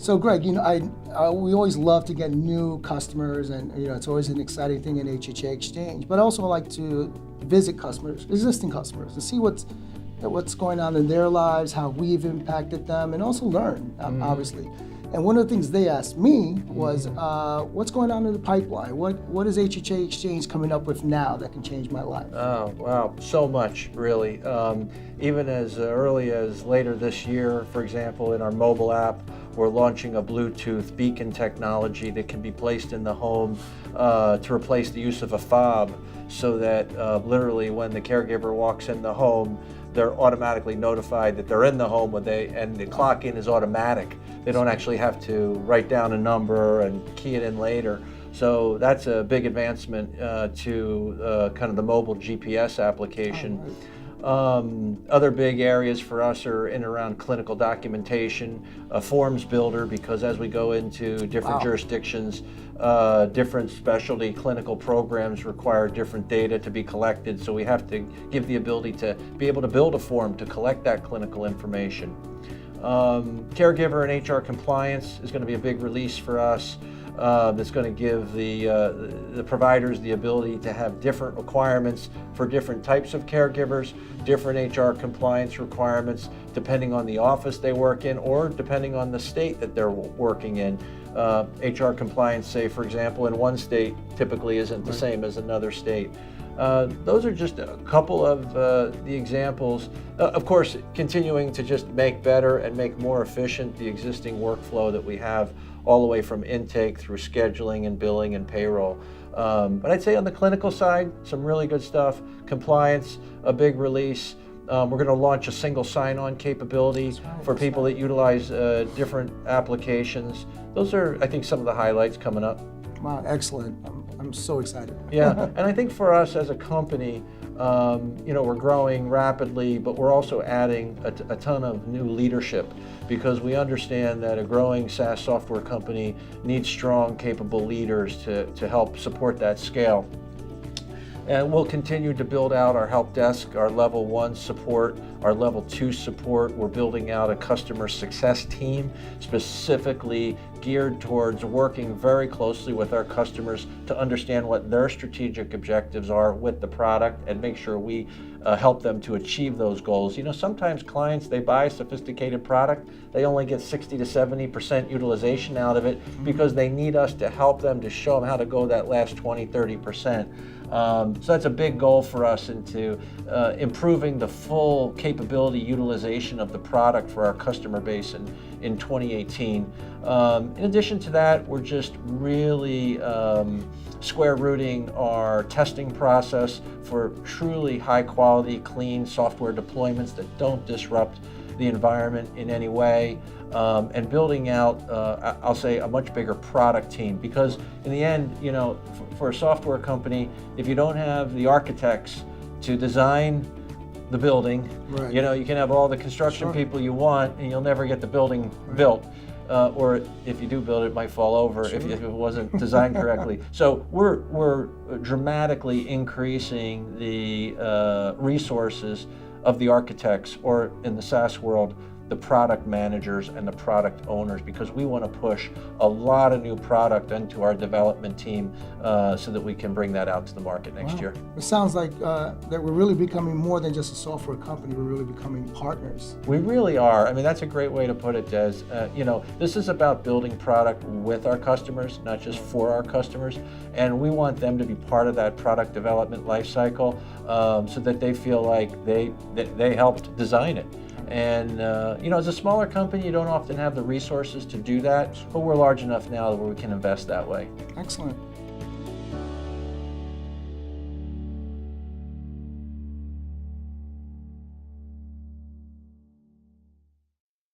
So Greg, we always love to get new customers, and it's always an exciting thing in HHAeXchange. But I also like to visit customers, existing customers, to see what's going on in their lives, how we've impacted them, and also learn, obviously. And one of the things they asked me was, what's going on in the pipeline? What is HHAeXchange coming up with now that can change my life? Oh, wow, so much, really. Even as early as later this year, for example, in our mobile app, we're launching a Bluetooth beacon technology that can be placed in the home to replace the use of a fob, so that literally when the caregiver walks in the home, they're automatically notified that they're in the home and the clock in is automatic. They don't actually have to write down a number and key it in later. So that's a big advancement to kind of the mobile GPS application. Other big areas for us are in and around clinical documentation, a forms builder, because as we go into different jurisdictions, different specialty clinical programs require different data to be collected, so we have to give the ability to be able to build a form to collect that clinical information. Caregiver and HR compliance is going to be a big release for us. That's going to give the providers the ability to have different requirements for different types of caregivers, different HR compliance requirements depending on the office they work in or depending on the state that they're working in. HR compliance, say for example, in one state typically isn't the same as another state. Those are just a couple of the examples. Of course, continuing to just make better and make more efficient the existing workflow that we have, all the way from intake through scheduling and billing and payroll. But I'd say on the clinical side, some really good stuff. Compliance, a big release. We're going to launch a single sign-on capability for people that utilize different applications. Those are, I think, some of the highlights coming up. Wow, excellent. I'm so excited. Yeah, and I think for us as a company, we're growing rapidly, but we're also adding a ton of new leadership, because we understand that a growing SaaS software company needs strong, capable leaders to help support that scale. And we'll continue to build out our help desk, our level 1 support, our level 2 support. We're building out a customer success team specifically geared towards working very closely with our customers to understand what their strategic objectives are with the product and make sure we help them to achieve those goals. Sometimes clients, they buy a sophisticated product, they only get 60 to 70% utilization out of it because they need us to help them, to show them how to go that last 20, 30%. So that's a big goal for us into improving the full capability utilization of the product for our customer base in 2018. In addition to that, we're just really square rooting our testing process for truly high quality, clean software deployments that don't disrupt the environment in any way. And building out, I'll say, a much bigger product team, because in the end, for a software company, if you don't have the architects to design the building, you can have all the construction people you want, and you'll never get the building built. Or if you do build it, it might fall over if it wasn't designed correctly. So we're dramatically increasing the resources of the architects, or in the SaaS world, the product managers and the product owners, because we want to push a lot of new product into our development team so that we can bring that out to the market next year. It sounds like that we're really becoming more than just a software company. We're really becoming partners. We really are. I mean, that's a great way to put it, Des. This is about building product with our customers, not just for our customers. And we want them to be part of that product development lifecycle so that they feel like they helped design it. And as a smaller company, you don't often have the resources to do that, but we're large enough now where we can invest that way. Excellent.